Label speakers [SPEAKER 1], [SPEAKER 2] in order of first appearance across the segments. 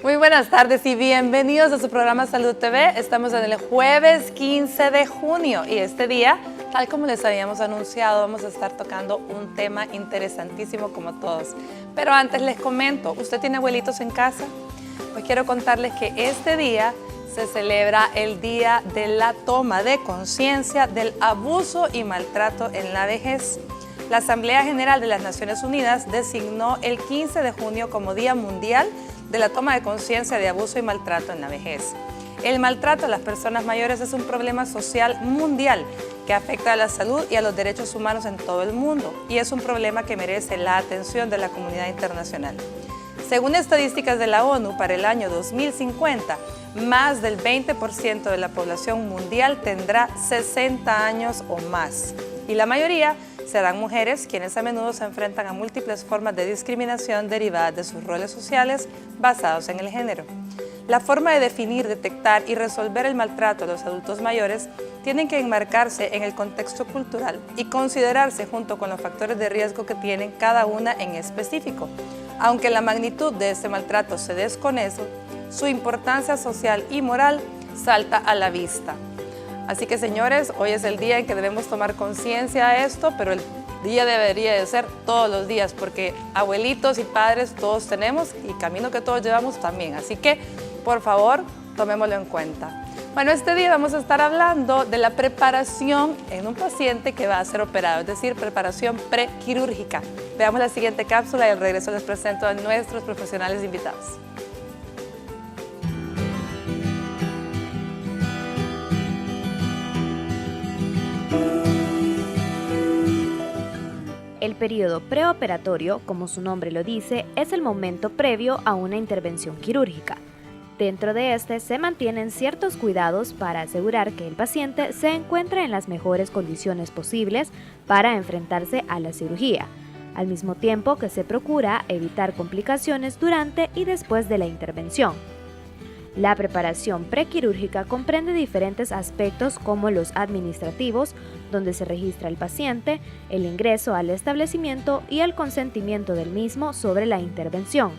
[SPEAKER 1] Muy buenas tardes y bienvenidos a su programa Salud TV. Estamos en el jueves 15 de junio y este día, tal como les habíamos anunciado, vamos a estar tocando un tema interesantísimo como todos. Pero antes les comento, ¿usted tiene abuelitos en casa? Pues quiero contarles que este día se celebra el Día de la Toma de Conciencia del Abuso y Maltrato en la Vejez. La Asamblea General de las Naciones Unidas designó el 15 de junio como Día Mundial de la Toma de Conciencia de Abuso y Maltrato en la Vejez. El maltrato a las personas mayores es un problema social mundial que afecta a la salud y a los derechos humanos en todo el mundo y es un problema que merece la atención de la comunidad internacional. Según estadísticas de la ONU, para el año 2050, más del 20% de la población mundial tendrá 60 años o más y la mayoría serán mujeres quienes a menudo se enfrentan a múltiples formas de discriminación derivadas de sus roles sociales basados en el género. La forma de definir, detectar y resolver el maltrato a los adultos mayores tienen que enmarcarse en el contexto cultural y considerarse junto con los factores de riesgo que tienen cada una en específico. Aunque la magnitud de este maltrato se desconoce, su importancia social y moral salta a la vista. Así que, señores, hoy es el día en que debemos tomar conciencia de esto, pero el día debería de ser todos los días, porque abuelitos y padres todos tenemos y camino que todos llevamos también. Así que, por favor, tomémoslo en cuenta. Bueno, este día vamos a estar hablando de la preparación en un paciente que va a ser operado, es decir, preparación prequirúrgica. Veamos la siguiente cápsula y al regreso les presento a nuestros profesionales invitados.
[SPEAKER 2] El periodo preoperatorio, como su nombre lo dice, es el momento previo a una intervención quirúrgica. Dentro de este se mantienen ciertos cuidados para asegurar que el paciente se encuentre en las mejores condiciones posibles para enfrentarse a la cirugía, al mismo tiempo que se procura evitar complicaciones durante y después de la intervención. La preparación prequirúrgica comprende diferentes aspectos como los administrativos, donde se registra el paciente, el ingreso al establecimiento y el consentimiento del mismo sobre la intervención.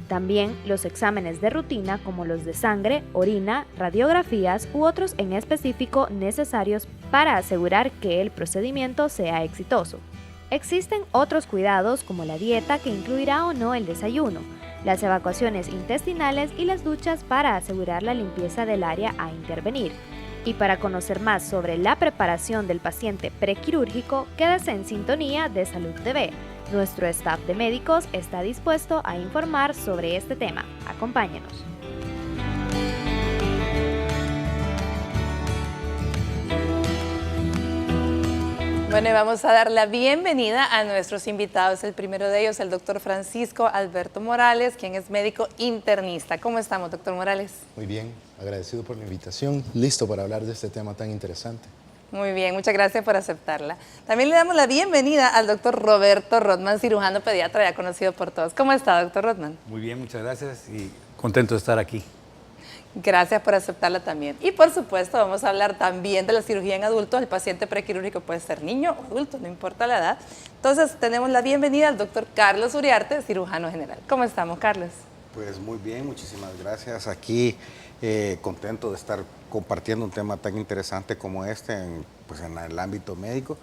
[SPEAKER 2] También los exámenes de rutina como los de sangre, orina, radiografías u otros en específico necesarios para asegurar que el procedimiento sea exitoso. Existen otros cuidados como la dieta que incluirá o no el desayuno, las evacuaciones intestinales y las duchas para asegurar la limpieza del área a intervenir. Y para conocer más sobre la preparación del paciente prequirúrgico, quédese en sintonía de Salud TV. Nuestro staff de médicos está dispuesto a informar sobre este tema. Acompáñenos.
[SPEAKER 1] Bueno, y vamos a dar la bienvenida a nuestros invitados. El primero de ellos, el doctor Francisco Alberto Morales, quien es médico internista. ¿Cómo estamos, doctor Morales?
[SPEAKER 3] Muy bien, agradecido por la invitación, listo para hablar de este tema tan interesante.
[SPEAKER 1] Muy bien, muchas gracias por aceptarla. También le damos la bienvenida al doctor Roberto Rodman, cirujano pediatra ya conocido por todos. ¿Cómo está, doctor Rodman?
[SPEAKER 4] Muy bien, muchas gracias y contento de estar aquí.
[SPEAKER 1] Gracias por aceptarla también. Y por supuesto vamos a hablar también de la cirugía en adultos. El paciente prequirúrgico puede ser niño o adulto, no importa la edad. Entonces tenemos la bienvenida al doctor Carlos Uriarte, cirujano general. ¿Cómo estamos, Carlos?
[SPEAKER 5] Pues muy bien, muchísimas gracias. Aquí contento de estar compartiendo un tema tan interesante como este en el ámbito médico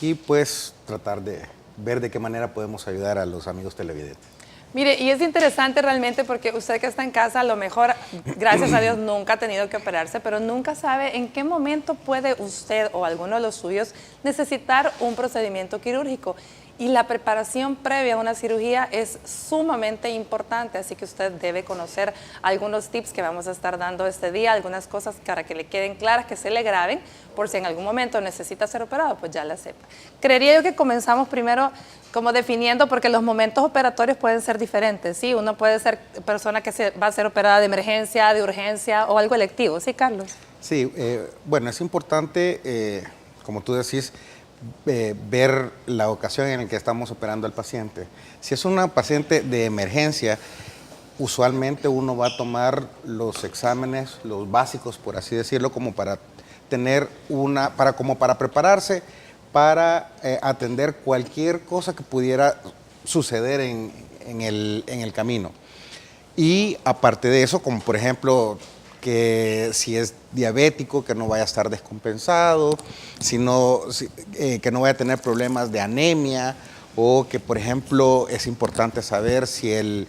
[SPEAKER 5] y pues tratar de ver de qué manera podemos ayudar a los amigos televidentes.
[SPEAKER 1] Mire, y es interesante realmente porque usted que está en casa, a lo mejor, gracias a Dios, nunca ha tenido que operarse, pero nunca sabe en qué momento puede usted o alguno de los suyos necesitar un procedimiento quirúrgico. Y la preparación previa a una cirugía es sumamente importante, así que usted debe conocer algunos tips que vamos a estar dando este día, algunas cosas para que le queden claras, que se le graben, por si en algún momento necesita ser operado, pues ya la sepa. Creería yo que comenzamos primero como definiendo, porque los momentos operatorios pueden ser diferentes, ¿sí? Uno puede ser persona que va a ser operada de emergencia, de urgencia o algo electivo, ¿sí, Carlos?
[SPEAKER 5] Sí, bueno, es importante, como tú decís, ver la ocasión en la que estamos operando al paciente. Si es una paciente de emergencia, usualmente uno va a tomar los exámenes, los básicos, por así decirlo, como para tener como para prepararse para atender cualquier cosa que pudiera suceder en el camino. Y aparte de eso, como por ejemplo, que si es diabético, que no vaya a estar descompensado, que no vaya a tener problemas de anemia, o que por ejemplo es importante saber si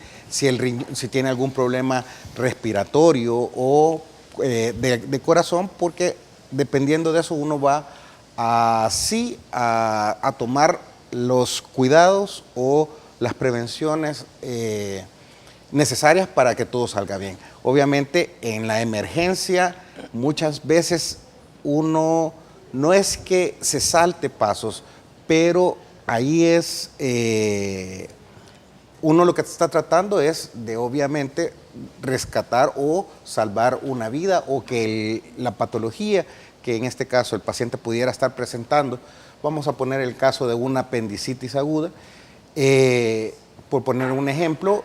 [SPEAKER 5] tiene algún problema respiratorio o de corazón, porque dependiendo de eso uno va a tomar los cuidados o las prevenciones necesarias para que todo salga bien. Obviamente en la emergencia muchas veces uno no es que se salte pasos, pero ahí es, uno lo que está tratando es de obviamente rescatar o salvar una vida, o que la patología que en este caso el paciente pudiera estar presentando, vamos a poner el caso de una apendicitis aguda, por poner un ejemplo,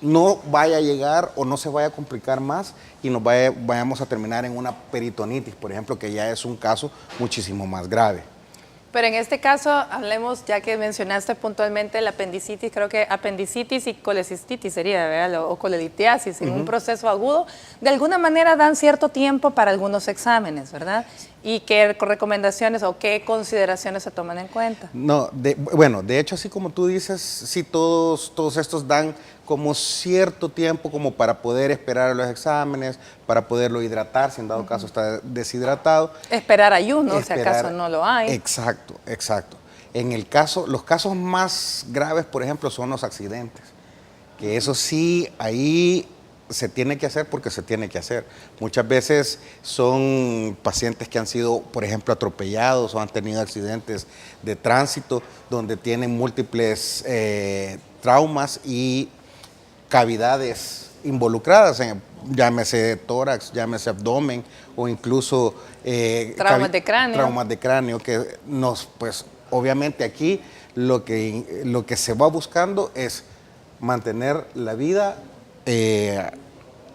[SPEAKER 5] no vaya a llegar o no se vaya a complicar más y vayamos a terminar en una peritonitis, por ejemplo, que ya es un caso muchísimo más grave.
[SPEAKER 1] Pero en este caso, hablemos, ya que mencionaste puntualmente la apendicitis, creo que apendicitis y colecistitis sería, ¿verdad? O colelitiasis, en un proceso agudo, de alguna manera dan cierto tiempo para algunos exámenes, ¿verdad? ¿Y qué recomendaciones o qué consideraciones se toman en cuenta?
[SPEAKER 5] No, bueno, de hecho, así como tú dices, sí, todos estos dan como cierto tiempo como para poder esperar los exámenes, para poderlo hidratar, si en dado caso está deshidratado.
[SPEAKER 1] Esperar ayuno, si acaso no lo hay.
[SPEAKER 5] Exacto, exacto. Los casos más graves, por ejemplo, son los accidentes, que eso sí, ahí se tiene que hacer porque se tiene que hacer. Muchas veces son pacientes que han sido, por ejemplo, atropellados o han tenido accidentes de tránsito donde tienen múltiples traumas y cavidades involucradas, llámese tórax, llámese abdomen o incluso
[SPEAKER 1] traumas de cráneo.
[SPEAKER 5] Traumas de cráneo, que pues obviamente aquí lo que se va buscando es mantener la vida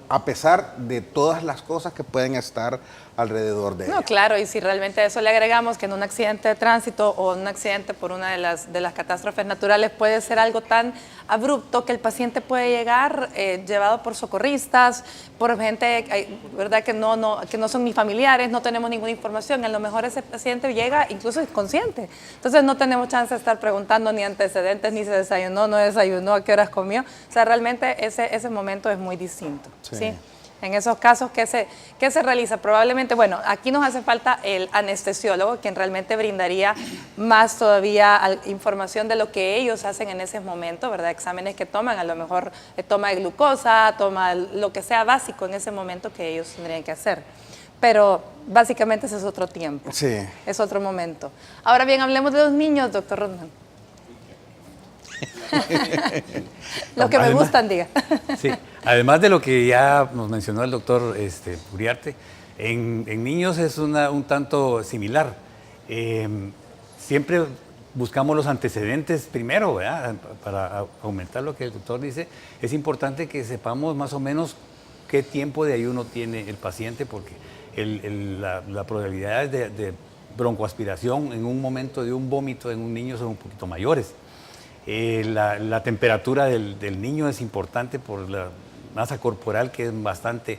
[SPEAKER 5] a pesar de todas las cosas que pueden estar alrededor de ella.
[SPEAKER 1] No, claro, y si realmente a eso le agregamos que en un accidente de tránsito o un accidente por una de las catástrofes naturales puede ser algo tan abrupto que el paciente puede llegar llevado por socorristas, por gente, ¿verdad? que no son ni familiares, no tenemos ninguna información. A lo mejor ese paciente llega incluso inconsciente. Entonces no tenemos chance de estar preguntando ni antecedentes, ni se desayunó, no desayunó, a qué horas comió. O sea, realmente ese momento es muy distinto. ¿Sí? En esos casos, ¿qué se realiza? Probablemente, bueno, aquí nos hace falta el anestesiólogo, quien realmente brindaría más todavía información de lo que ellos hacen en ese momento, ¿verdad? Exámenes que toman, a lo mejor toma de glucosa, toma lo que sea básico en ese momento que ellos tendrían que hacer. Pero básicamente ese es otro tiempo,
[SPEAKER 5] sí.
[SPEAKER 1] Es otro momento. Ahora bien, hablemos de los niños, doctor Rodman. Lo que me gustan, diga.
[SPEAKER 4] Sí, además de lo que ya nos mencionó el doctor Uriarte, en niños es un tanto similar. Siempre buscamos los antecedentes primero, ¿verdad? Para aumentar lo que el doctor dice. Es importante que sepamos más o menos qué tiempo de ayuno tiene el paciente, porque la probabilidad de broncoaspiración en un momento de un vómito en un niño son un poquito mayores. La temperatura del niño es importante por la masa corporal, que es bastante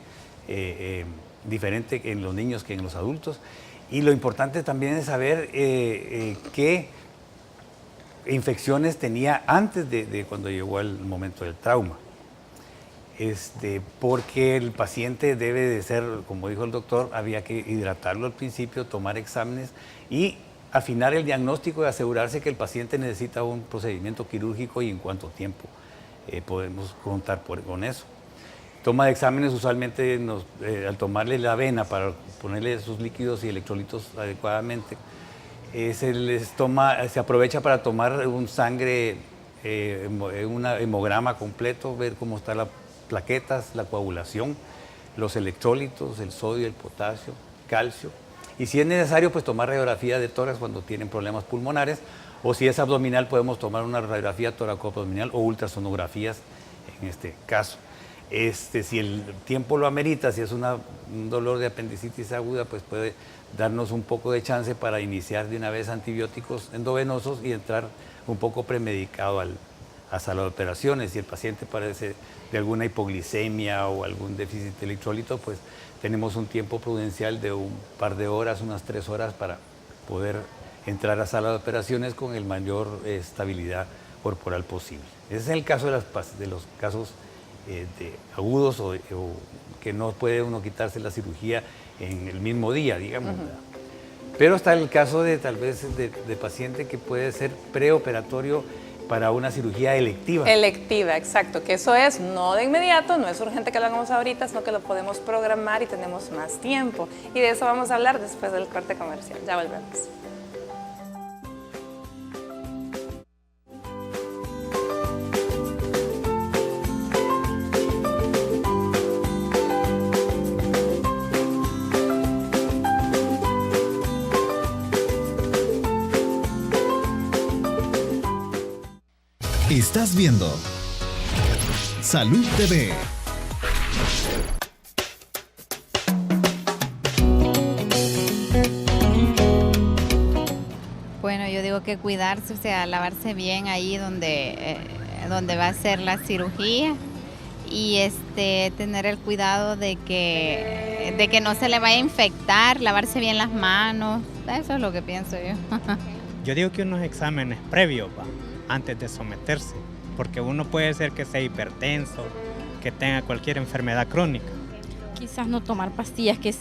[SPEAKER 4] diferente en los niños que en los adultos. Y lo importante también es saber qué infecciones tenía antes de cuando llegó el momento del trauma. Porque el paciente debe de ser, como dijo el doctor, había que hidratarlo al principio, tomar exámenes y afinar el diagnóstico y asegurarse que el paciente necesita un procedimiento quirúrgico y en cuánto tiempo podemos contar con eso. Toma de exámenes usualmente al tomarle la vena para ponerle sus líquidos y electrolitos adecuadamente, se aprovecha para tomar un hemograma completo, ver cómo están las plaquetas, la coagulación, los electrolitos, el sodio, el potasio, calcio. Y si es necesario, pues tomar radiografía de tórax cuando tienen problemas pulmonares, o si es abdominal, podemos tomar una radiografía toracoabdominal o ultrasonografías en este caso. Si el tiempo lo amerita, si es un dolor de apendicitis aguda, pues puede darnos un poco de chance para iniciar de una vez antibióticos endovenosos y entrar un poco premedicado a sala de operaciones. Si el paciente padece de alguna hipoglicemia o algún déficit de electrolito, pues tenemos un tiempo prudencial de un par de horas, unas 3 horas, para poder entrar a sala de operaciones con el mayor estabilidad corporal posible. Ese es el caso de los casos agudos o que no puede uno quitarse la cirugía en el mismo día, digamos. Pero está el caso de tal vez de paciente que puede ser preoperatorio para una cirugía electiva.
[SPEAKER 1] Electiva, exacto, que eso es no de inmediato, no es urgente que lo hagamos ahorita, sino que lo podemos programar y tenemos más tiempo. Y de eso vamos a hablar después del corte comercial. Ya volvemos.
[SPEAKER 6] Estás viendo Salud TV.
[SPEAKER 7] Bueno, yo digo que cuidarse, o sea, lavarse bien ahí donde va a ser la cirugía y tener el cuidado de que no se le vaya a infectar, lavarse bien las manos. Eso es lo que pienso yo.
[SPEAKER 8] Yo digo que unos exámenes previos, antes de someterse, porque uno puede ser que sea hipertenso, que tenga cualquier enfermedad crónica.
[SPEAKER 9] Quizás no tomar pastillas que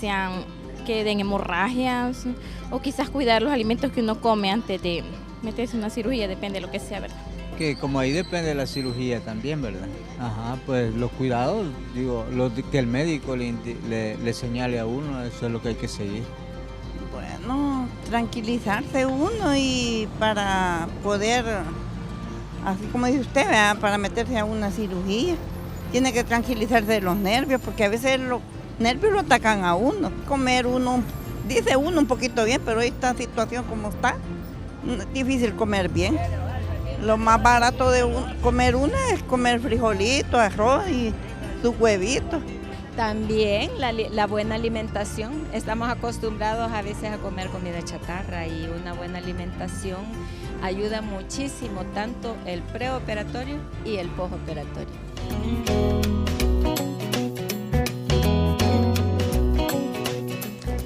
[SPEAKER 9] den hemorragias, o quizás cuidar los alimentos que uno come antes de meterse en una cirugía, depende de lo que sea, ¿verdad?
[SPEAKER 10] Que como ahí depende de la cirugía también, ¿verdad? Ajá, pues los cuidados, digo, que el médico le señale a uno, eso es lo que hay que seguir.
[SPEAKER 11] Bueno, tranquilizarse uno y para poder, así como dice usted, ¿verdad? Para meterse a una cirugía, tiene que tranquilizarse de los nervios, porque a veces los nervios lo atacan a uno. Comer uno, dice uno un poquito bien, pero esta situación como está, es difícil comer bien. Lo más barato de comer uno es comer frijolitos, arroz y sus huevitos.
[SPEAKER 12] También la buena alimentación. Estamos acostumbrados a veces a comer comida chatarra y una buena alimentación ayuda muchísimo, tanto el preoperatorio y el postoperatorio.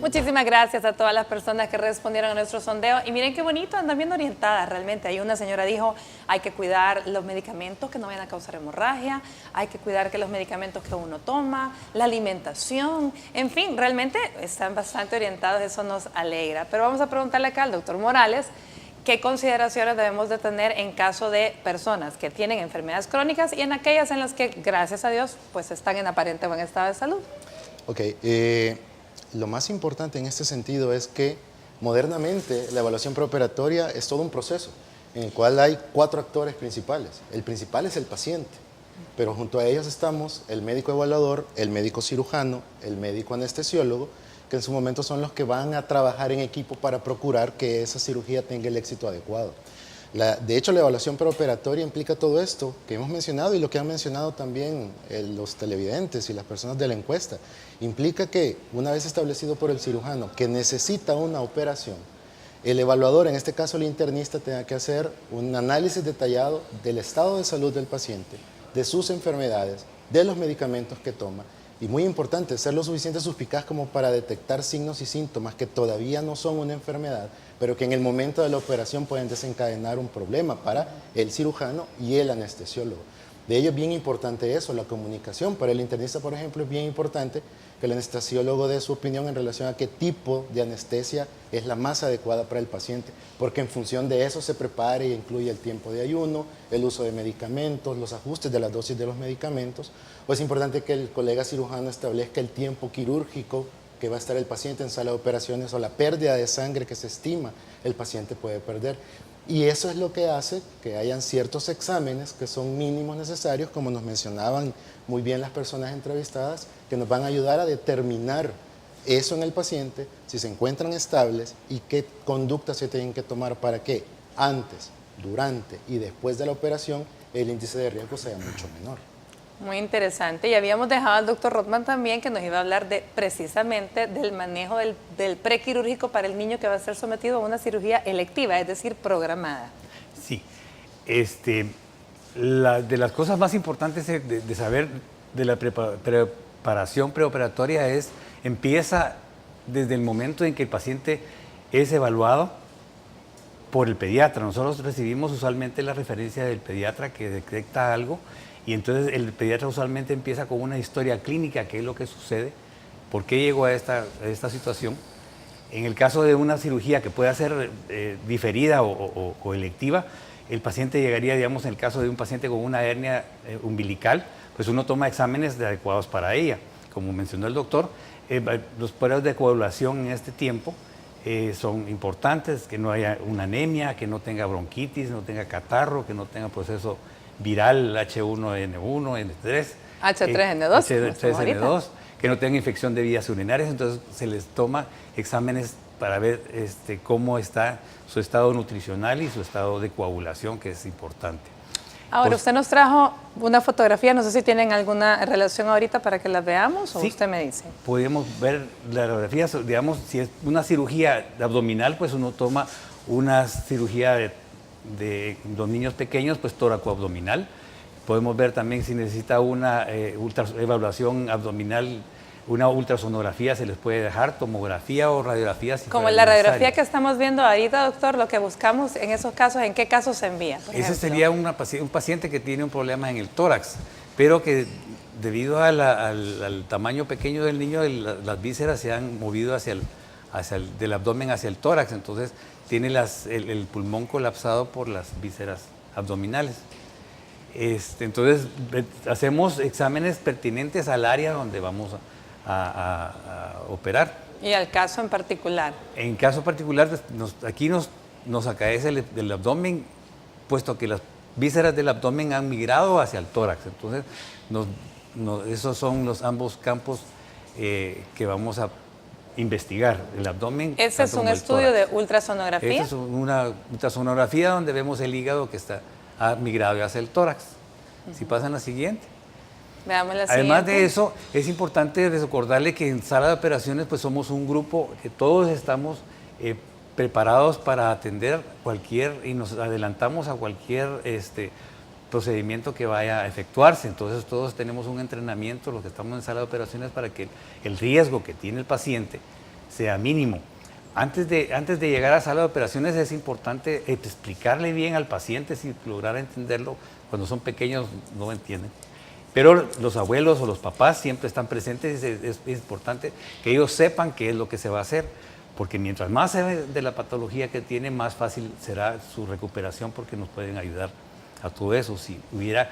[SPEAKER 1] Muchísimas gracias a todas las personas que respondieron a nuestro sondeo. Y miren qué bonito, andan bien orientadas realmente. Ahí una señora dijo, hay que cuidar los medicamentos que no vayan a causar hemorragia, hay que cuidar que los medicamentos que uno toma, la alimentación, en fin, realmente están bastante orientados, eso nos alegra. Pero vamos a preguntarle acá al doctor Morales, ¿qué consideraciones debemos de tener en caso de personas que tienen enfermedades crónicas y en aquellas en las que, gracias a Dios, pues están en aparente buen estado de salud?
[SPEAKER 3] Ok, lo más importante en este sentido es que modernamente la evaluación preoperatoria es todo un proceso en el cual hay 4 actores principales. El principal es el paciente, pero junto a ellos estamos el médico evaluador, el médico cirujano, el médico anestesiólogo, que en su momento son los que van a trabajar en equipo para procurar que esa cirugía tenga el éxito adecuado. De hecho, la evaluación preoperatoria implica todo esto que hemos mencionado y lo que han mencionado también los televidentes y las personas de la encuesta. Implica que una vez establecido por el cirujano que necesita una operación, el evaluador, en este caso el internista, tenga que hacer un análisis detallado del estado de salud del paciente, de sus enfermedades, de los medicamentos que toma. Y muy importante, ser lo suficiente suspicaz como para detectar signos y síntomas que todavía no son una enfermedad, pero que en el momento de la operación pueden desencadenar un problema para el cirujano y el anestesiólogo. De ello es bien importante eso, la comunicación. Para el internista, por ejemplo, es bien importante que el anestesiólogo dé su opinión en relación a qué tipo de anestesia es la más adecuada para el paciente, porque en función de eso se prepare y incluye el tiempo de ayuno, el uso de medicamentos, los ajustes de las dosis de los medicamentos. O es importante que el colega cirujano establezca el tiempo quirúrgico que va a estar el paciente en sala de operaciones o la pérdida de sangre que se estima el paciente puede perder. Y eso es lo que hace que hayan ciertos exámenes que son mínimos necesarios, como nos mencionaban muy bien las personas entrevistadas, que nos van a ayudar a determinar eso en el paciente, si se encuentran estables y qué conductas se tienen que tomar para que antes, durante y después de la operación el índice de riesgo sea mucho menor.
[SPEAKER 1] Muy interesante. Y habíamos dejado al doctor Rothman también, que nos iba a hablar precisamente del manejo del prequirúrgico para el niño que va a ser sometido a una cirugía electiva, es decir, programada.
[SPEAKER 4] Sí. De las cosas más importantes de saber de la preparación preoperatoria empieza desde el momento en que el paciente es evaluado por el pediatra. Nosotros recibimos usualmente la referencia del pediatra que detecta algo, y entonces el pediatra usualmente empieza con una historia clínica, qué es lo que sucede, por qué llegó a esta situación. En el caso de una cirugía que pueda ser diferida o electiva, el paciente llegaría, digamos, en el caso de un paciente con una hernia umbilical, pues uno toma exámenes adecuados para ella. Como mencionó el doctor, los pruebas de coagulación en este tiempo son importantes, que no haya una anemia, que no tenga bronquitis, no tenga catarro, que no tenga proceso viral H1N1, N3,
[SPEAKER 1] H3N2,
[SPEAKER 4] H3N2, que no tenga infección de vías urinarias. Entonces se les toma exámenes para ver cómo está su estado nutricional y su estado de coagulación, que es importante.
[SPEAKER 1] Ahora, usted nos trajo una fotografía, no sé si tienen alguna relación ahorita para que las veamos, o
[SPEAKER 4] sí,
[SPEAKER 1] usted me dice.
[SPEAKER 4] Podemos ver la radiografía, digamos, si es una cirugía abdominal, pues uno toma una cirugía de los niños pequeños, pues tóraco-abdominal. Podemos ver también si necesita una evaluación abdominal, una ultrasonografía se les puede dejar, tomografía o radiografía. Si
[SPEAKER 1] como la radiografía que estamos viendo ahorita, doctor, lo que buscamos en esos casos, ¿en qué casos se envía?
[SPEAKER 4] Ese sería un paciente que tiene un problema en el tórax, pero que debido al tamaño pequeño del niño, las vísceras se han movido del abdomen hacia el tórax, entonces tiene el pulmón colapsado por las vísceras abdominales. Entonces hacemos exámenes pertinentes al área donde vamos a operar.
[SPEAKER 1] ¿Y al caso en particular?
[SPEAKER 4] En caso particular, aquí nos acaece el abdomen, puesto que las vísceras del abdomen han migrado hacia el tórax. Entonces, esos son ambos campos que vamos a investigar, el abdomen.
[SPEAKER 1] ¿Ese es un estudio de ultrasonografía?
[SPEAKER 4] Esta es una ultrasonografía donde vemos el hígado que ha migrado hacia el tórax. Si pasan la siguiente.
[SPEAKER 1] Veamos la
[SPEAKER 4] Además
[SPEAKER 1] siguiente.
[SPEAKER 4] de eso, es importante recordarle que en sala de operaciones pues somos un grupo que todos estamos preparados para atender y nos adelantamos a cualquier procedimiento que vaya a efectuarse. Entonces todos tenemos un entrenamiento, los que estamos en sala de operaciones, para que el riesgo que tiene el paciente sea mínimo. Antes de llegar a sala de operaciones es importante explicarle bien al paciente, si lograr entenderlo. Cuando son pequeños no entienden. Pero los abuelos o los papás siempre están presentes, es importante que ellos sepan qué es lo que se va a hacer, porque mientras más se ve de la patología que tiene, más fácil será su recuperación, porque nos pueden ayudar a todo eso. Si hubiera,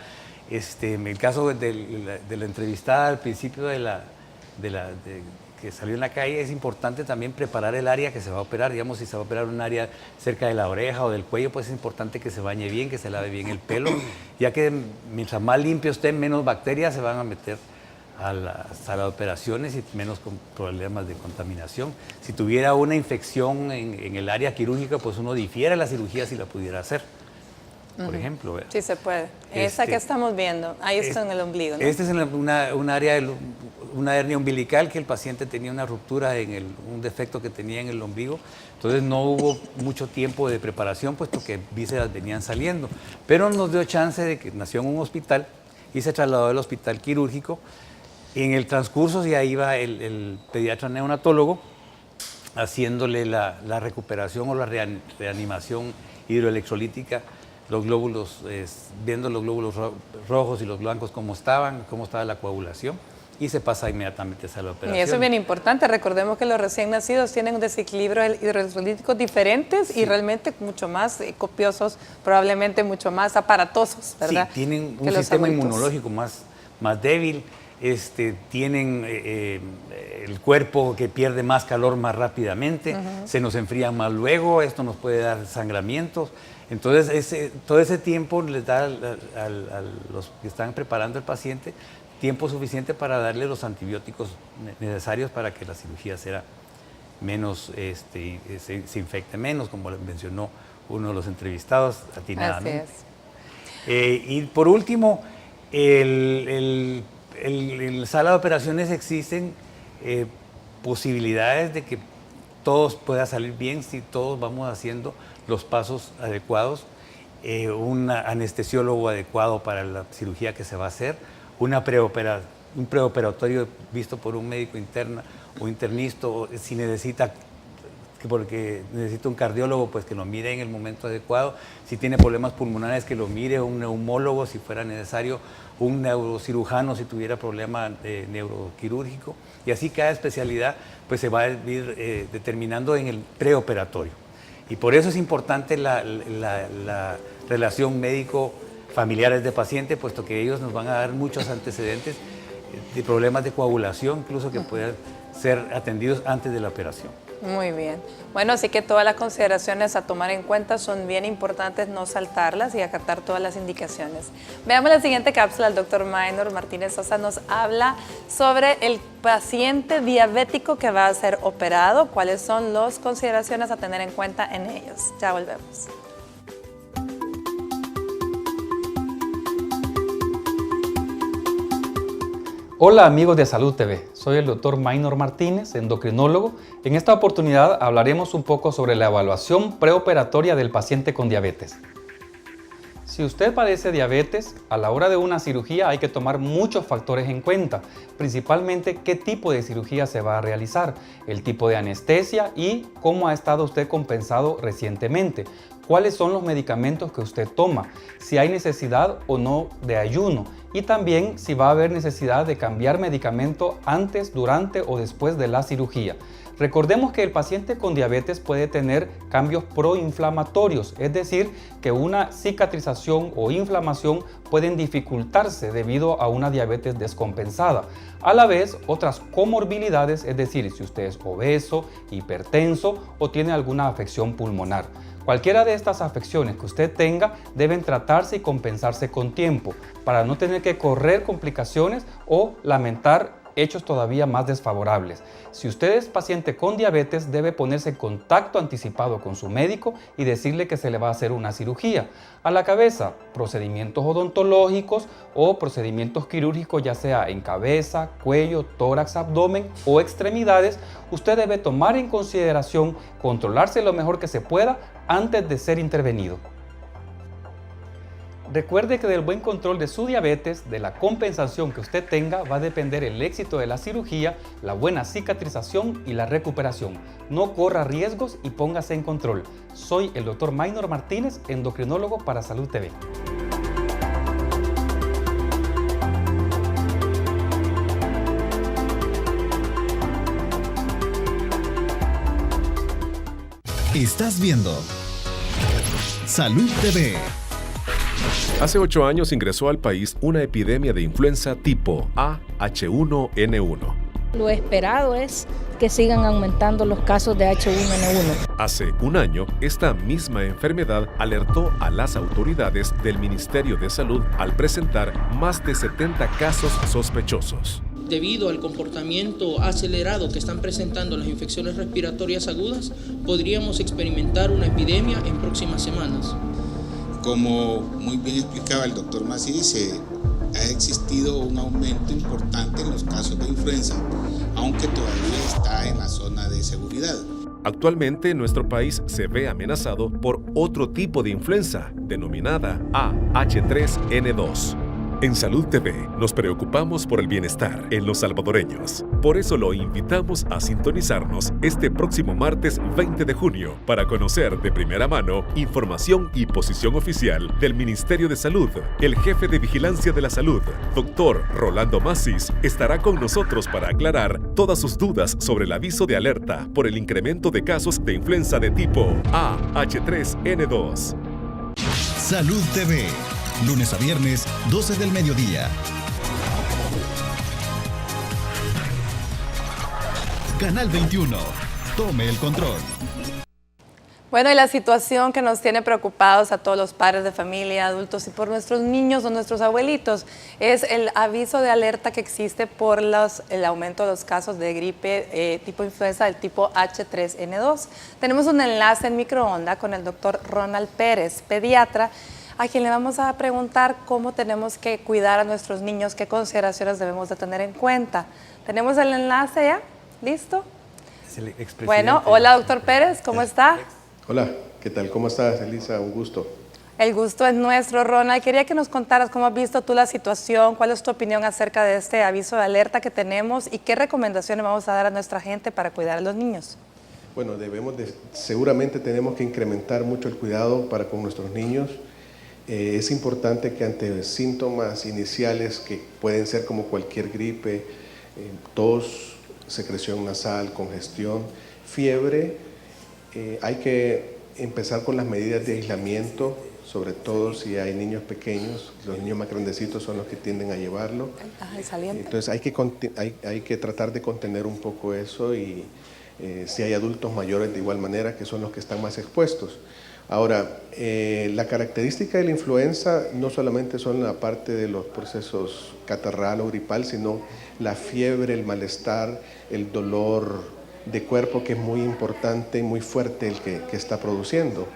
[SPEAKER 4] en el caso de la entrevistada al principio que salió en la calle, es importante también preparar el área que se va a operar. Digamos, si se va a operar un área cerca de la oreja o del cuello, pues es importante que se bañe bien, que se lave bien el pelo, ya que mientras más limpio esté, menos bacterias se van a meter a la sala de operaciones y menos con problemas de contaminación. Si tuviera una infección en el área quirúrgica, pues uno difiere la cirugía si la pudiera hacer, por ejemplo. ¿Verdad?
[SPEAKER 1] Sí se puede. Esa que estamos viendo, ahí está en el ombligo, ¿no?
[SPEAKER 4] Esta es una área, una hernia umbilical, que el paciente tenía una ruptura, un defecto que tenía en el ombligo. Entonces no hubo mucho tiempo de preparación, puesto que vísceras venían saliendo. Pero nos dio chance de que nació en un hospital y se trasladó al hospital quirúrgico. Y en el transcurso ya iba el pediatra neonatólogo haciéndole la recuperación o la reanimación hidroelectrolítica, los glóbulos, viendo los glóbulos rojos y los blancos cómo estaba la coagulación, y se pasa inmediatamente a la operación.
[SPEAKER 1] Y eso es bien importante. Recordemos que los recién nacidos tienen un desequilibrio hidroelectrolíticos diferentes, sí, y realmente mucho más copiosos, probablemente mucho más aparatosos, ¿verdad?
[SPEAKER 4] Sí, tienen un sistema inmunológico más débil, tienen el cuerpo que pierde más calor más rápidamente, se nos enfría más luego, esto nos puede dar sangramientos. Entonces, todo ese tiempo les da a los que están preparando al paciente tiempo suficiente para darle los antibióticos necesarios para que la cirugía sea menos, se infecte menos, como mencionó uno de los entrevistados atinadamente.
[SPEAKER 1] Así es.
[SPEAKER 4] Y por último, En la sala de operaciones existen posibilidades de que todo pueda salir bien si todos vamos haciendo los pasos adecuados, un anestesiólogo adecuado para la cirugía que se va a hacer, un preoperatorio visto por un médico interna o internista, o si necesita, porque necesita un cardiólogo, pues que lo mire en el momento adecuado, si tiene problemas pulmonares que lo mire, un neumólogo si fuera necesario, un neurocirujano si tuviera problema neuroquirúrgico, y así cada especialidad pues se va a ir determinando en el preoperatorio. Y por eso es importante la relación médico-familiares de paciente, puesto que ellos nos van a dar muchos antecedentes de problemas de coagulación, incluso que puedan ser atendidos antes de la operación.
[SPEAKER 1] Muy bien. Bueno, así que todas las consideraciones a tomar en cuenta son bien importantes, no saltarlas y acatar todas las indicaciones. Veamos la siguiente cápsula. El doctor Maynor Martínez Sosa nos habla sobre el paciente diabético que va a ser operado, cuáles son las consideraciones a tener en cuenta en ellos. Ya volvemos.
[SPEAKER 13] Hola amigos de Salud TV, soy el doctor Maynor Martínez, endocrinólogo. En esta oportunidad hablaremos un poco sobre la evaluación preoperatoria del paciente con diabetes. Si usted padece diabetes, a la hora de una cirugía hay que tomar muchos factores en cuenta, principalmente qué tipo de cirugía se va a realizar, el tipo de anestesia y cómo ha estado usted compensado recientemente, cuáles son los medicamentos que usted toma, si hay necesidad o no de ayuno y también si va a haber necesidad de cambiar medicamento antes, durante o después de la cirugía. Recordemos que el paciente con diabetes puede tener cambios proinflamatorios, es decir, que una cicatrización o inflamación pueden dificultarse debido a una diabetes descompensada. A la vez, otras comorbilidades, es decir, si usted es obeso, hipertenso o tiene alguna afección pulmonar. Cualquiera de estas afecciones que usted tenga deben tratarse y compensarse con tiempo para no tener que correr complicaciones o lamentar hechos todavía más desfavorables. Si usted es paciente con diabetes, debe ponerse en contacto anticipado con su médico y decirle que se le va a hacer una cirugía. A la cabeza, procedimientos odontológicos o procedimientos quirúrgicos, ya sea en cabeza, cuello, tórax, abdomen o extremidades, usted debe tomar en consideración controlarse lo mejor que se pueda antes de ser intervenido. Recuerde que del buen control de su diabetes, de la compensación que usted tenga, va a depender el éxito de la cirugía, la buena cicatrización y la recuperación. No corra riesgos y póngase en control. Soy el Dr. Maynor Martínez, endocrinólogo para Salud TV.
[SPEAKER 6] Estás viendo Salud TV.
[SPEAKER 14] Hace 8 años ingresó al país una epidemia de influenza tipo A-H1N1.
[SPEAKER 15] Lo esperado es que sigan aumentando los casos de H1N1.
[SPEAKER 14] Hace un año, esta misma enfermedad alertó a las autoridades del Ministerio de Salud al presentar más de 70 casos sospechosos.
[SPEAKER 16] Debido al comportamiento acelerado que están presentando las infecciones respiratorias agudas, podríamos experimentar una epidemia en próximas semanas.
[SPEAKER 17] Como muy bien explicaba el doctor Macís, ha existido un aumento importante en los casos de influenza, aunque todavía está en la zona de seguridad.
[SPEAKER 14] Actualmente nuestro país se ve amenazado por otro tipo de influenza, denominada AH3N2. En Salud TV nos preocupamos por el bienestar en los salvadoreños. Por eso lo invitamos a sintonizarnos este próximo martes 20 de junio para conocer de primera mano información y posición oficial del Ministerio de Salud. El jefe de Vigilancia de la Salud, Dr. Rolando Macís, estará con nosotros para aclarar todas sus dudas sobre el aviso de alerta por el incremento de casos de influenza de tipo AH3N2.
[SPEAKER 6] Salud TV. Lunes a viernes, 12 del mediodía. Canal 21. Tome el control.
[SPEAKER 1] Bueno, y la situación que nos tiene preocupados a todos los padres de familia, adultos y por nuestros niños o nuestros abuelitos es el aviso de alerta que existe por el aumento de los casos de gripe tipo influenza del tipo H3N2. Tenemos un enlace en microonda con el doctor Ronald Pérez, pediatra, a quien le vamos a preguntar cómo tenemos que cuidar a nuestros niños, qué consideraciones debemos de tener en cuenta. ¿Tenemos el enlace ya? ¿Listo?
[SPEAKER 4] Es el expresidente.
[SPEAKER 1] Bueno, hola doctor Pérez, ¿cómo está?
[SPEAKER 18] Hola, ¿qué tal? ¿Cómo estás, Elisa? Un gusto.
[SPEAKER 1] El gusto es nuestro, Ronald. Quería que nos contaras cómo has visto tú la situación, cuál es tu opinión acerca de este aviso de alerta que tenemos y qué recomendaciones vamos a dar a nuestra gente para cuidar a los niños.
[SPEAKER 18] Bueno, seguramente tenemos que incrementar mucho el cuidado para con nuestros niños. Es importante que ante síntomas iniciales que pueden ser como cualquier gripe, tos, secreción nasal, congestión, fiebre, hay que empezar con las medidas de aislamiento, sobre todo si hay niños pequeños. Los niños más grandecitos son los que tienden a llevarlo. Entonces hay que tratar de contener un poco eso y si hay adultos mayores de igual manera que son los que están más expuestos. Ahora, la característica de la influenza no solamente son la parte de los procesos catarral o gripal, sino la fiebre, el malestar, el dolor de cuerpo, que es muy importante y muy fuerte el que está produciendo.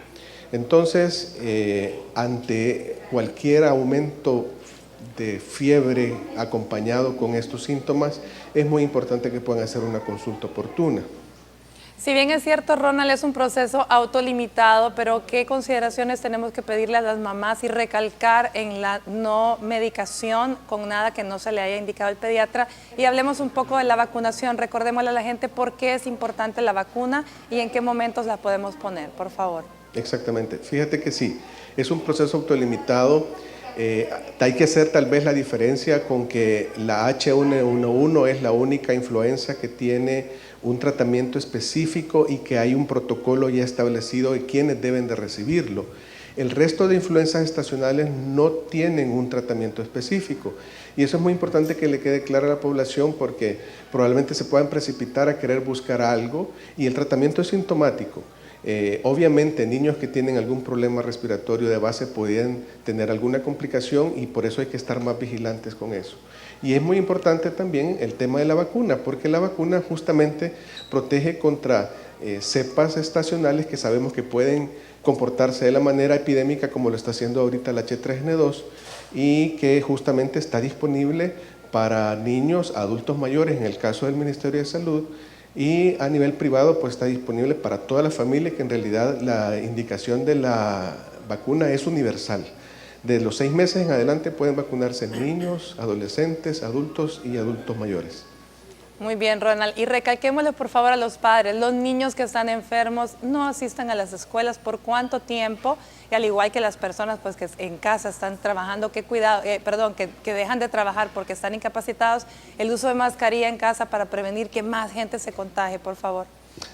[SPEAKER 18] Entonces, ante cualquier aumento de fiebre acompañado con estos síntomas, es muy importante que puedan hacer una consulta oportuna.
[SPEAKER 1] Si bien es cierto, Ronald, es un proceso autolimitado, pero ¿qué consideraciones tenemos que pedirle a las mamás y recalcar en la no medicación con nada que no se le haya indicado al pediatra? Y hablemos un poco de la vacunación. Recordémosle a la gente por qué es importante la vacuna y en qué momentos la podemos poner, por favor.
[SPEAKER 18] Exactamente. Fíjate que sí, es un proceso autolimitado. Hay que hacer tal vez la diferencia con que la H1N1 es la única influenza que tiene un tratamiento específico y que hay un protocolo ya establecido de quiénes deben de recibirlo. El resto de influencias estacionales no tienen un tratamiento específico y eso es muy importante que le quede claro a la población porque probablemente se puedan precipitar a querer buscar algo y el tratamiento es sintomático. Obviamente niños que tienen algún problema respiratorio de base pueden tener alguna complicación y por eso hay que estar más vigilantes con eso. Y es muy importante también el tema de la vacuna, porque la vacuna justamente protege contra cepas estacionales que sabemos que pueden comportarse de la manera epidémica como lo está haciendo ahorita la H3N2 y que justamente está disponible para niños, adultos mayores, en el caso del Ministerio de Salud, y a nivel privado pues está disponible para toda la familia, que en realidad la indicación de la vacuna es universal. De los 6 meses en adelante pueden vacunarse niños, adolescentes, adultos y adultos mayores.
[SPEAKER 1] Muy bien, Ronald. Y recalquémosle por favor a los padres, los niños que están enfermos no asistan a las escuelas por cuánto tiempo, y al igual que las personas pues, que en casa están trabajando, que dejan de trabajar porque están incapacitados, el uso de mascarilla en casa para prevenir que más gente se contagie, por favor.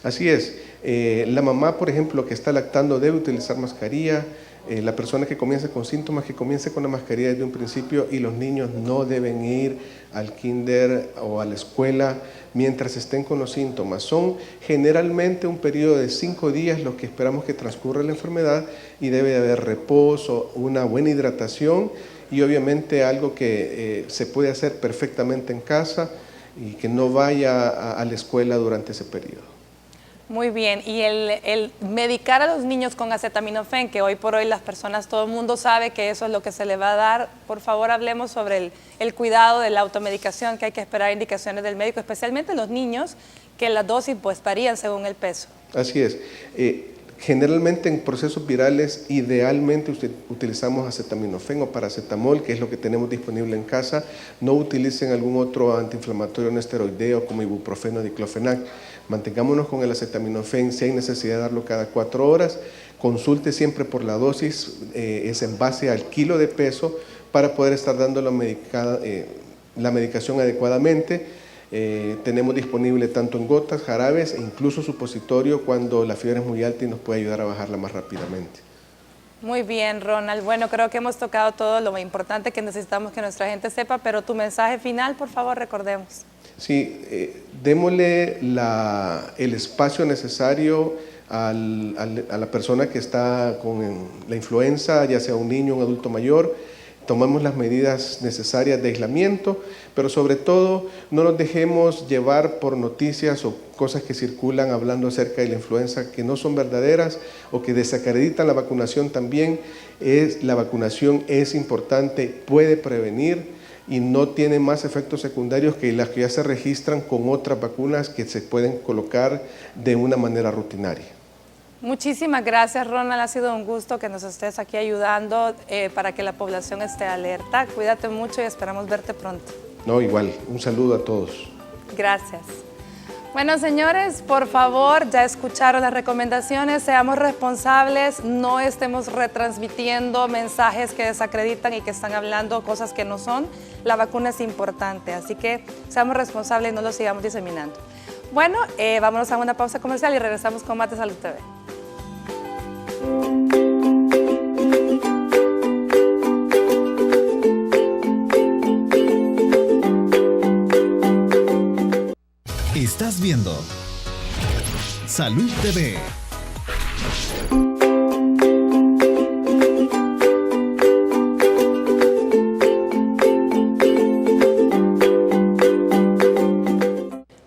[SPEAKER 18] Así es. La mamá, por ejemplo, que está lactando debe utilizar mascarilla. La persona que comienza con síntomas, que comience con la mascarilla desde un principio, y los niños no deben ir al kinder o a la escuela mientras estén con los síntomas. Son generalmente un periodo de 5 días los que esperamos que transcurra la enfermedad y debe haber reposo, una buena hidratación y obviamente algo que se puede hacer perfectamente en casa y que no vaya a la escuela durante ese periodo.
[SPEAKER 1] Muy bien, y el medicar a los niños con acetaminofén, que hoy por hoy las personas, todo el mundo sabe que eso es lo que se le va a dar, por favor hablemos sobre el cuidado de la automedicación, que hay que esperar indicaciones del médico, especialmente los niños, que las dosis pues varían según el peso.
[SPEAKER 18] Así es. Generalmente en procesos virales, idealmente utilizamos acetaminofén o paracetamol, que es lo que tenemos disponible en casa. No utilicen algún otro antiinflamatorio no esteroideo como ibuprofeno o diclofenac. Mantengámonos con el acetaminofén. Si hay necesidad de darlo cada 4 horas, consulte siempre por la dosis, es en base al kilo de peso para poder estar dando la medicación adecuadamente. Tenemos disponible tanto en gotas, jarabes e incluso supositorio cuando la fiebre es muy alta y nos puede ayudar a bajarla más rápidamente.
[SPEAKER 1] Muy bien, Ronald. Bueno, creo que hemos tocado todo lo importante que necesitamos que nuestra gente sepa, pero tu mensaje final, por favor, recordemos.
[SPEAKER 18] Sí, démosle el espacio necesario a la persona que está con la influenza, ya sea un niño o un adulto mayor. tomemos las medidas necesarias de aislamiento, pero sobre todo no nos dejemos llevar por noticias o cosas que circulan hablando acerca de la influenza que no son verdaderas o que desacreditan la vacunación también. La vacunación es importante, puede prevenir y no tiene más efectos secundarios que las que ya se registran con otras vacunas que se pueden colocar de una manera rutinaria.
[SPEAKER 1] Muchísimas gracias, Ronald. Ha sido un gusto que nos estés aquí ayudando para que la población esté alerta. Cuídate mucho y esperamos verte pronto.
[SPEAKER 18] No, igual. Un saludo a todos.
[SPEAKER 1] Gracias. Bueno, señores, por favor, ya escucharon las recomendaciones, seamos responsables, no estemos retransmitiendo mensajes que desacreditan y que están hablando cosas que no son. La vacuna es importante, así que seamos responsables y no lo sigamos diseminando. Bueno, vámonos a una pausa comercial y regresamos con más de Salud TV.
[SPEAKER 6] Estás viendo Salud TV.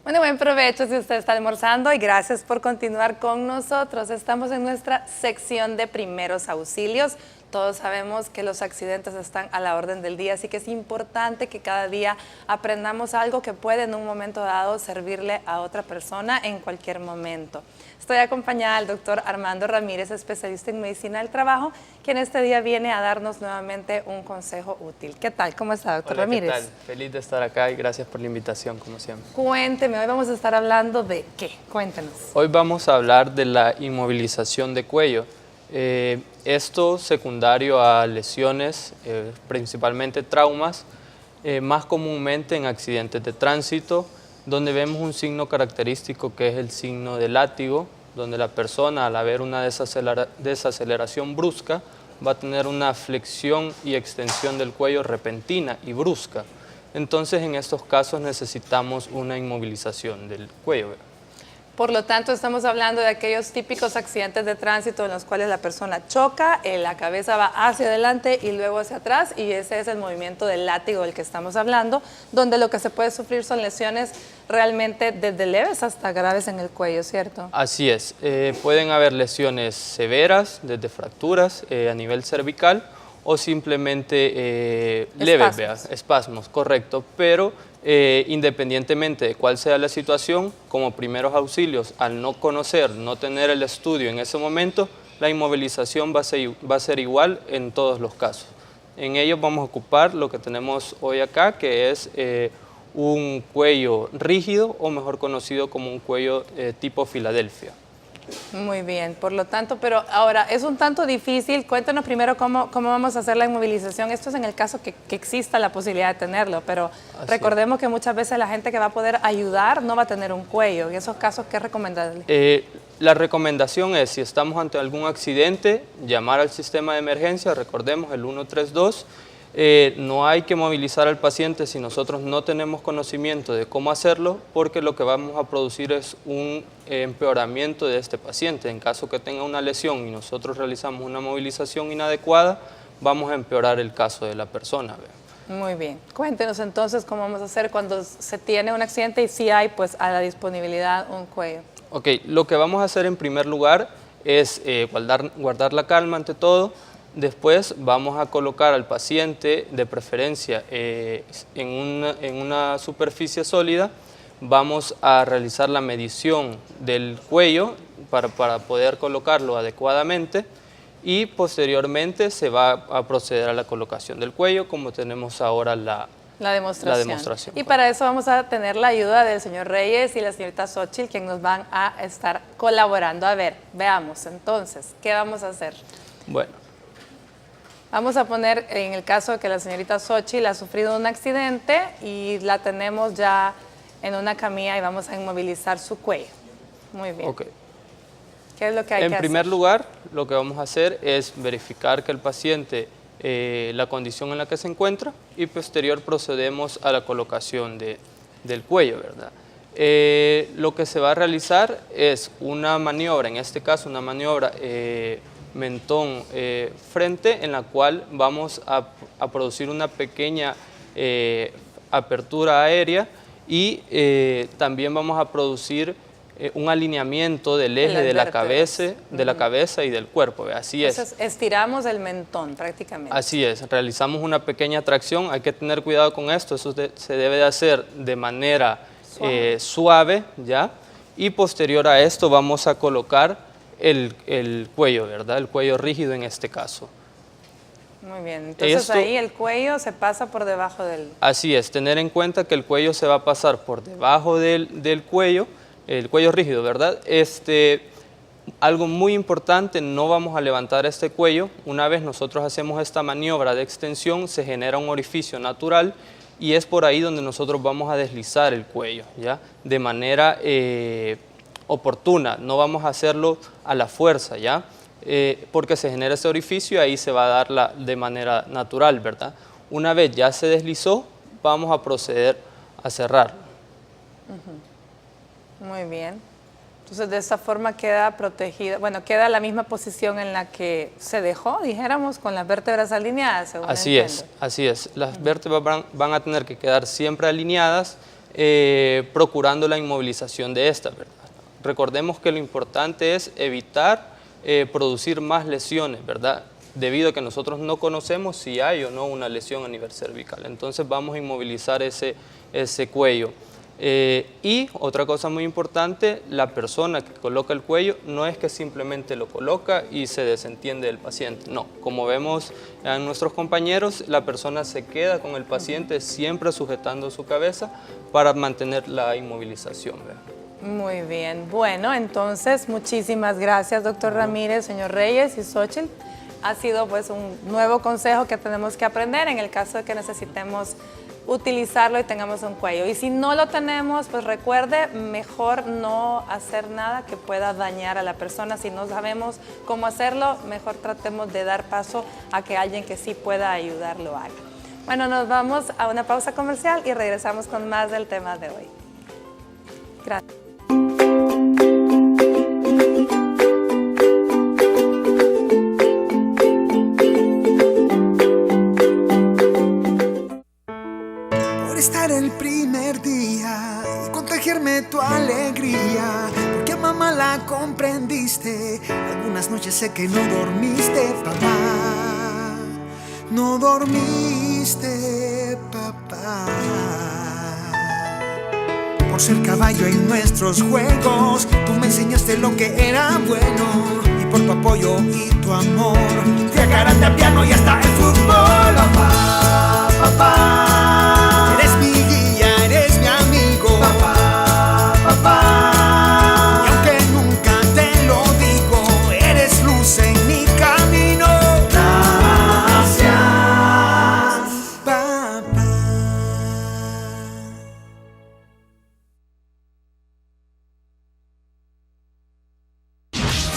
[SPEAKER 1] Bueno, buen provecho si usted está almorzando y gracias por continuar con nosotros. Estamos en nuestra sección de primeros auxilios. Todos sabemos que los accidentes están a la orden del día, así que es importante que cada día aprendamos algo que puede en un momento dado servirle a otra persona en cualquier momento. Estoy acompañada del doctor Armando Ramírez, especialista en medicina del trabajo, quien este día viene a darnos nuevamente un consejo útil. ¿Qué tal? ¿Cómo está, doctor Ramírez?
[SPEAKER 19] ¿Qué tal? Feliz de estar acá y gracias por la invitación, como siempre.
[SPEAKER 1] Cuénteme, hoy vamos a estar hablando de ¿qué? Cuéntenos.
[SPEAKER 19] Hoy vamos a hablar de la inmovilización de cuello. Esto secundario a lesiones, principalmente traumas, más comúnmente en accidentes de tránsito, donde vemos un signo característico que es el signo de látigo, donde la persona al haber una desaceleración brusca va a tener una flexión y extensión del cuello repentina y brusca. Entonces en estos casos necesitamos una inmovilización del cuello.
[SPEAKER 1] Por lo tanto, estamos hablando de aquellos típicos accidentes de tránsito en los cuales la persona choca, la cabeza va hacia adelante y luego hacia atrás, y ese es el movimiento del látigo del que estamos hablando, donde lo que se puede sufrir son lesiones realmente desde leves hasta graves en el cuello, ¿cierto?
[SPEAKER 19] Así es. Pueden haber lesiones severas, desde fracturas a nivel cervical, o simplemente leves, espasmos, correcto, pero independientemente de cuál sea la situación, como primeros auxilios, al no conocer, no tener el estudio en ese momento, la inmovilización va a ser igual en todos los casos. En ellos vamos a ocupar lo que tenemos hoy acá, que es un cuello rígido, o mejor conocido como un cuello tipo Filadelfia.
[SPEAKER 1] Muy bien, por lo tanto, pero ahora es un tanto difícil. Cuéntanos primero cómo vamos a hacer la inmovilización. Esto es en el caso que exista la posibilidad de tenerlo, pero recordemos que muchas veces la gente que va a poder ayudar no va a tener un cuello. En esos casos, ¿qué es recomendable?
[SPEAKER 19] La recomendación es, si estamos ante algún accidente, llamar al sistema de emergencia, recordemos el 132. No hay que movilizar al paciente si nosotros no tenemos conocimiento de cómo hacerlo, porque lo que vamos a producir es un empeoramiento de este paciente. En caso que tenga una lesión y nosotros realizamos una movilización inadecuada, vamos a empeorar el caso de la persona.
[SPEAKER 1] Muy bien. Cuéntenos entonces cómo vamos a hacer cuando se tiene un accidente y si hay pues a la disponibilidad un cuello.
[SPEAKER 19] Ok, lo que vamos a hacer en primer lugar es guardar la calma ante todo. Después vamos a colocar al paciente, de preferencia en una superficie sólida. Vamos a realizar la medición del cuello para poder colocarlo adecuadamente, y posteriormente se va a proceder a la colocación del cuello, como tenemos ahora la demostración.
[SPEAKER 1] Y para eso vamos a tener la ayuda del señor Reyes y la señorita Xochitl, quien nos van a estar colaborando. A ver, veamos entonces, ¿qué vamos a hacer?
[SPEAKER 19] Bueno.
[SPEAKER 1] Vamos a poner, en el caso de que la señorita Xochitl ha sufrido un accidente y la tenemos ya en una camilla y vamos a inmovilizar su cuello. Muy bien.
[SPEAKER 19] Okay.
[SPEAKER 1] ¿Qué es lo que hay que hacer?
[SPEAKER 19] En primer lugar, lo que vamos a hacer es verificar que el paciente, la condición en la que se encuentra, y posterior procedemos a la colocación del cuello, ¿verdad? Lo que se va a realizar es una maniobra, en este caso una maniobra mentón frente, en la cual vamos a producir una pequeña apertura aérea y también vamos a producir un alineamiento del eje de la cabeza y del cuerpo. Así es.
[SPEAKER 1] Entonces, estiramos el mentón prácticamente.
[SPEAKER 19] Así es, realizamos una pequeña tracción, hay que tener cuidado con esto, eso se debe de hacer de manera suave, ¿ya? Y posterior a esto vamos a colocar el cuello, ¿verdad? El cuello rígido en este caso.
[SPEAKER 1] Muy bien, entonces ahí el cuello se pasa por debajo del...
[SPEAKER 19] Así es, tener en cuenta que el cuello se va a pasar por debajo del cuello, el cuello rígido, ¿verdad? Algo muy importante, no vamos a levantar este cuello. Una vez nosotros hacemos esta maniobra de extensión, se genera un orificio natural y es por ahí donde nosotros vamos a deslizar el cuello, ¿ya? De manera oportuna, no vamos a hacerlo a la fuerza, ¿ya? Porque se genera ese orificio y ahí se va a dar de manera natural, ¿verdad? Una vez ya se deslizó, vamos a proceder a cerrarlo.
[SPEAKER 1] Muy bien. Entonces de esta forma queda protegida, bueno, queda la misma posición en la que se dejó, dijéramos, con las vértebras alineadas, según
[SPEAKER 19] así es. Las vértebras van a tener que quedar siempre alineadas, procurando la inmovilización de estas, ¿verdad? Recordemos que lo importante es evitar producir más lesiones, ¿verdad? Debido a que nosotros no conocemos si hay o no una lesión a nivel cervical. Entonces vamos a inmovilizar ese cuello. Y otra cosa muy importante, la persona que coloca el cuello no es que simplemente lo coloca y se desentiende del paciente. No, como vemos en nuestros compañeros, la persona se queda con el paciente siempre sujetando su cabeza para mantener la inmovilización, ¿verdad?
[SPEAKER 1] Muy bien, bueno, entonces muchísimas gracias, doctor Ramírez, señor Reyes y Xochitl. Ha sido pues un nuevo consejo que tenemos que aprender en el caso de que necesitemos utilizarlo y tengamos un cuello. Y si no lo tenemos, pues recuerde, mejor no hacer nada que pueda dañar a la persona. Si no sabemos cómo hacerlo, mejor tratemos de dar paso a que alguien que sí pueda ayudarlo haga. Bueno, nos vamos a una pausa comercial y regresamos con más del tema de hoy. Gracias.
[SPEAKER 20] Estar el primer día y contagiarme tu alegría, porque a mamá la comprendiste. Algunas noches sé que no dormiste, papá. No dormiste, papá. Por ser caballo en nuestros juegos, tú me enseñaste lo que era bueno. Y por tu apoyo y tu amor, fui a karate, a piano y hasta el fútbol, papá, papá.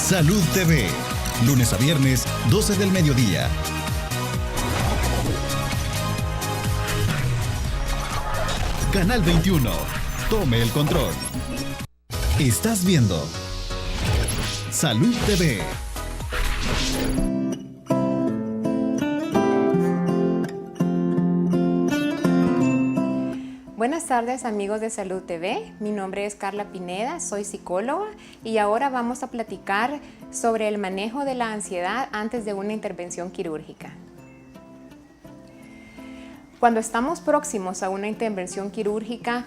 [SPEAKER 6] Salud TV, lunes a viernes, 12 del mediodía. Canal 21, tome el control. Estás viendo Salud TV.
[SPEAKER 21] Buenas tardes amigos de Salud TV, mi nombre es Carla Pineda, soy psicóloga y ahora vamos a platicar sobre el manejo de la ansiedad antes de una intervención quirúrgica. Cuando estamos próximos a una intervención quirúrgica,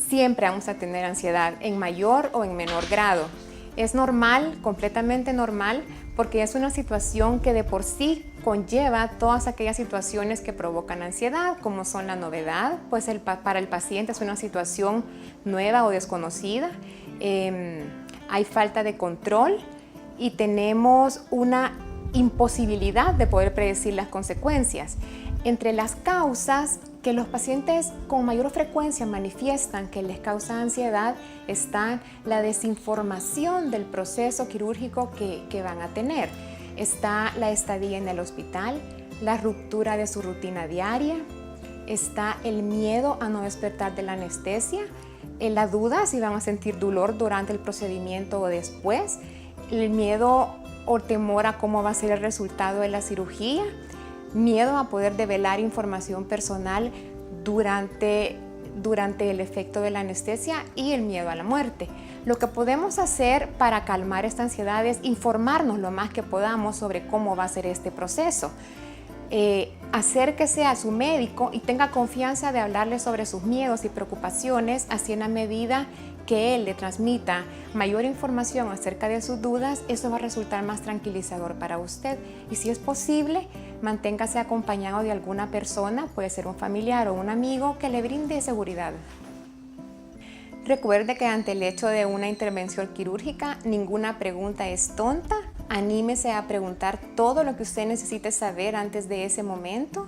[SPEAKER 21] siempre vamos a tener ansiedad en mayor o en menor grado. Es normal, completamente normal, porque es una situación que de por sí conlleva todas aquellas situaciones que provocan ansiedad, como son la novedad, pues para el paciente es una situación nueva o desconocida, hay falta de control y tenemos una imposibilidad de poder predecir las consecuencias. Entre las causas que los pacientes con mayor frecuencia manifiestan que les causa ansiedad está la desinformación del proceso quirúrgico que van a tener. Está la estadía en el hospital, la ruptura de su rutina diaria, está el miedo a no despertar de la anestesia, la duda si van a sentir dolor durante el procedimiento o después, el miedo o temor a cómo va a ser el resultado de la cirugía, miedo a poder develar información personal durante el efecto de la anestesia y el miedo a la muerte. Lo que podemos hacer para calmar esta ansiedad es informarnos lo más que podamos sobre cómo va a ser este proceso. Acérquese a su médico y tenga confianza de hablarle sobre sus miedos y preocupaciones, así en la medida que él le transmita mayor información acerca de sus dudas, eso va a resultar más tranquilizador para usted. Y si es posible, manténgase acompañado de alguna persona, puede ser un familiar o un amigo, que le brinde seguridad. Recuerde que ante el hecho de una intervención quirúrgica, ninguna pregunta es tonta. Anímese a preguntar todo lo que usted necesite saber antes de ese momento.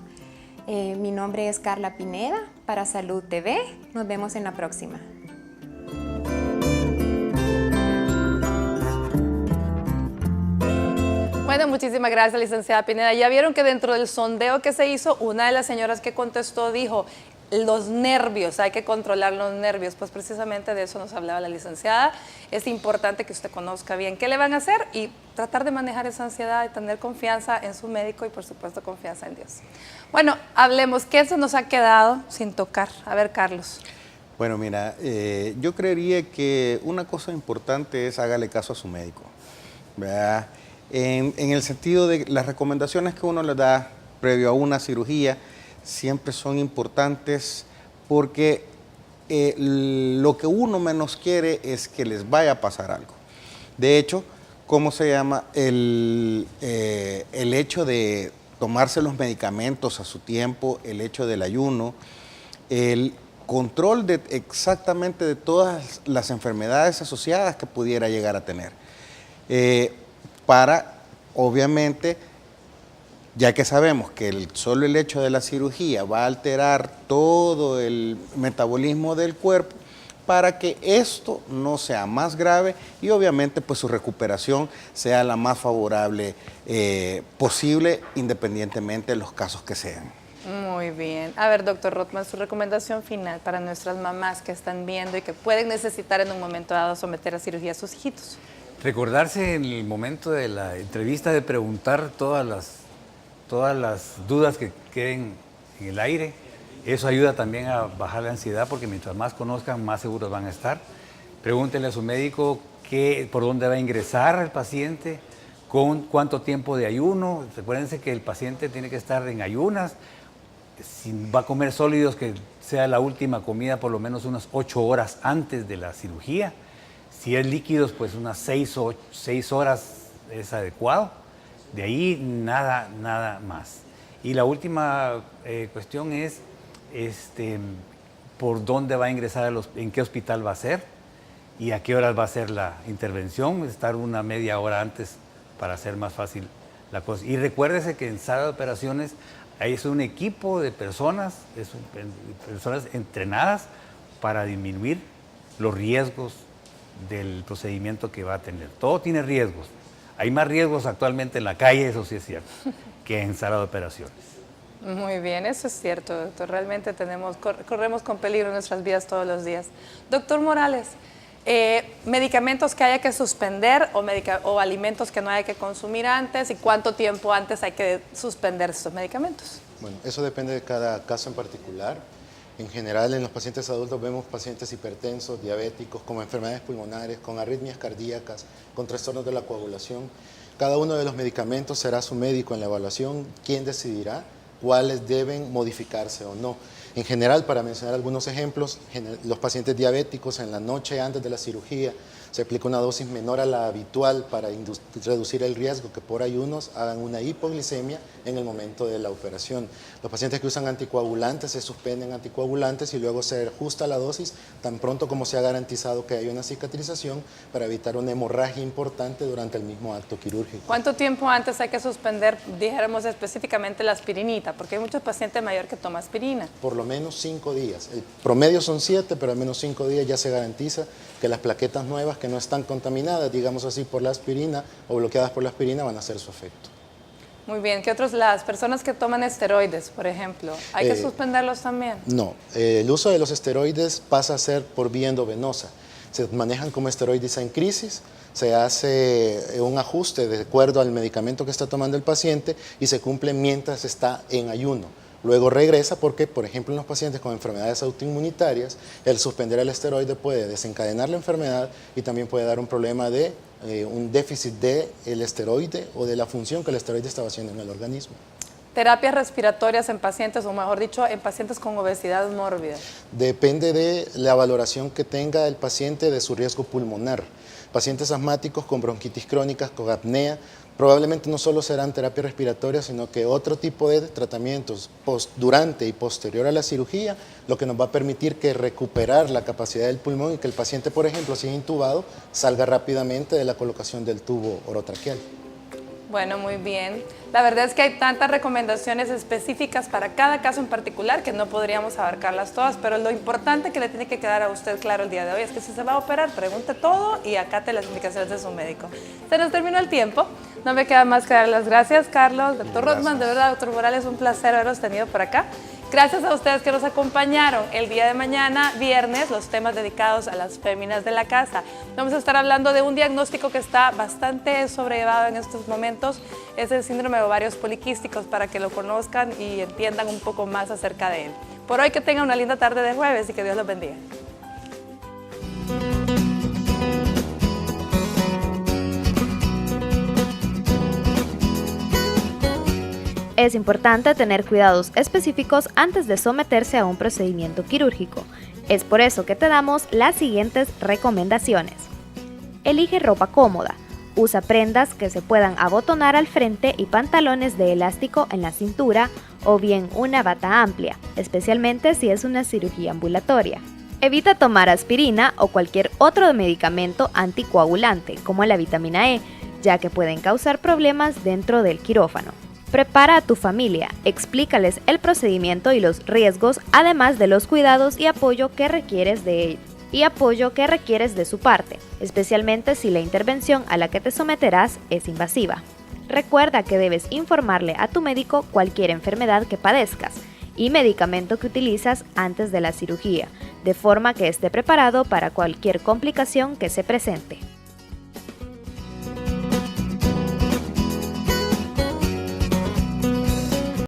[SPEAKER 21] Mi nombre es Carla Pineda para Salud TV. Nos vemos en la próxima.
[SPEAKER 1] Bueno, muchísimas gracias, licenciada Pineda. Ya vieron que dentro del sondeo que se hizo, una de las señoras que contestó dijo, los nervios, hay que controlar los nervios. Pues precisamente de eso nos hablaba la licenciada. Es importante que usted conozca bien qué le van a hacer y tratar de manejar esa ansiedad y tener confianza en su médico y por supuesto confianza en Dios. Bueno, hablemos, ¿qué se nos ha quedado sin tocar? A ver, Carlos.
[SPEAKER 5] Bueno, mira, yo creería que una cosa importante es hágale caso a su médico, ¿verdad? En el sentido de las recomendaciones que uno le da previo a una cirugía siempre son importantes porque lo que uno menos quiere es que les vaya a pasar algo. De hecho, ¿cómo se llama? El hecho de tomarse los medicamentos a su tiempo, el hecho del ayuno, el control exactamente de todas las enfermedades asociadas que pudiera llegar a tener. Para, obviamente, ya que sabemos que solo el hecho de la cirugía va a alterar todo el metabolismo del cuerpo, para que esto no sea más grave y obviamente pues su recuperación sea la más favorable posible, independientemente de los casos que sean.
[SPEAKER 1] Muy bien. A ver, doctor Rothman, su recomendación final para nuestras mamás que están viendo y que pueden necesitar en un momento dado someter a cirugía a sus hijitos.
[SPEAKER 4] Recordarse en el momento de la entrevista de preguntar todas las dudas que queden en el aire. Eso ayuda también a bajar la ansiedad porque mientras más conozcan, más seguros van a estar. Pregúntenle a su médico por dónde va a ingresar el paciente, con cuánto tiempo de ayuno. Recuérdense que el paciente tiene que estar en ayunas. Si va a comer sólidos, que sea la última comida por lo menos unas 8 horas antes de la cirugía. Si es líquidos, pues unas 6 horas es adecuado. De ahí nada más. Y la última cuestión es por dónde va a ingresar, en qué hospital va a ser y a qué horas va a ser la intervención. Estar una media hora antes para hacer más fácil la cosa. Y recuérdese que en sala de operaciones es un equipo de personas entrenadas para disminuir los riesgos del procedimiento que va a tener. Todo tiene riesgos. Hay más riesgos actualmente en la calle, eso sí es cierto, que en sala de operaciones.
[SPEAKER 1] Muy bien, eso es cierto, doctor. Realmente corremos con peligro en nuestras vidas todos los días. Doctor Morales, medicamentos que haya que suspender o alimentos que no haya que consumir antes y cuánto tiempo antes hay que suspender estos medicamentos.
[SPEAKER 3] Bueno, eso depende de cada caso en particular. En general, en los pacientes adultos vemos pacientes hipertensos, diabéticos, con enfermedades pulmonares, con arritmias cardíacas, con trastornos de la coagulación. Cada uno de los medicamentos será su médico en la evaluación quien decidirá cuáles deben modificarse o no. En general, para mencionar algunos ejemplos, los pacientes diabéticos en la noche antes de la cirugía se aplica una dosis menor a la habitual para reducir el riesgo que por ayunos hagan una hipoglicemia en el momento de la operación. Los pacientes que usan anticoagulantes se suspenden anticoagulantes y luego se ajusta la dosis tan pronto como se ha garantizado que hay una cicatrización para evitar una hemorragia importante durante el mismo acto quirúrgico.
[SPEAKER 1] ¿Cuánto tiempo antes hay que suspender, dijéramos específicamente la aspirinita? Porque hay muchos pacientes mayores que toman aspirina.
[SPEAKER 3] Por lo menos 5 días. El promedio son 7, pero al menos 5 días ya se garantiza que las plaquetas nuevas que no están contaminadas, digamos así, por la aspirina o bloqueadas por la aspirina van a hacer su efecto.
[SPEAKER 1] Muy bien. ¿Qué otros? Las personas que toman esteroides, por ejemplo, ¿hay que suspenderlos también?
[SPEAKER 3] No. El uso de los esteroides pasa a ser por vía endovenosa. Se manejan como esteroides en crisis, se hace un ajuste de acuerdo al medicamento que está tomando el paciente y se cumple mientras está en ayuno. Luego regresa porque, por ejemplo, en los pacientes con enfermedades autoinmunitarias, el suspender el esteroide puede desencadenar la enfermedad y también puede dar un problema de un déficit del esteroide o de la función que el esteroide estaba haciendo en el organismo.
[SPEAKER 1] Terapias respiratorias en pacientes, o mejor dicho, en pacientes con obesidad mórbida.
[SPEAKER 3] Depende de la valoración que tenga el paciente de su riesgo pulmonar. Pacientes asmáticos con bronquitis crónicas, con apnea, probablemente no solo serán terapias respiratorias, sino que otro tipo de tratamientos durante y posterior a la cirugía, lo que nos va a permitir que recuperar la capacidad del pulmón y que el paciente, por ejemplo, si es intubado, salga rápidamente de la colocación del tubo orotraqueal.
[SPEAKER 1] Bueno, muy bien. La verdad es que hay tantas recomendaciones específicas para cada caso en particular que no podríamos abarcarlas todas, pero lo importante que le tiene que quedar a usted claro el día de hoy es que si se va a operar, pregunte todo y acate las indicaciones de su médico. Se nos terminó el tiempo. No me queda más que dar las gracias, Carlos, doctor Rothman. De verdad, doctor Morales, un placer haberos tenido por acá. Gracias a ustedes que nos acompañaron. El día de mañana, viernes, los temas dedicados a las féminas de la casa. Vamos a estar hablando de un diagnóstico que está bastante sobrellevado en estos momentos. Es el síndrome de ovarios poliquísticos, para que lo conozcan y entiendan un poco más acerca de él. Por hoy, que tengan una linda tarde de jueves y que Dios los bendiga.
[SPEAKER 2] Es importante tener cuidados específicos antes de someterse a un procedimiento quirúrgico. Es por eso que te damos las siguientes recomendaciones. Elige ropa cómoda. Usa prendas que se puedan abotonar al frente y pantalones de elástico en la cintura, o bien una bata amplia, especialmente si es una cirugía ambulatoria. Evita tomar aspirina o cualquier otro medicamento anticoagulante, como la vitamina E, ya que pueden causar problemas dentro del quirófano. Prepara a tu familia, explícales el procedimiento y los riesgos, además de los cuidados y apoyo que requieres de su parte, especialmente si la intervención a la que te someterás es invasiva. Recuerda que debes informarle a tu médico cualquier enfermedad que padezcas y medicamento que utilizas antes de la cirugía, de forma que esté preparado para cualquier complicación que se presente.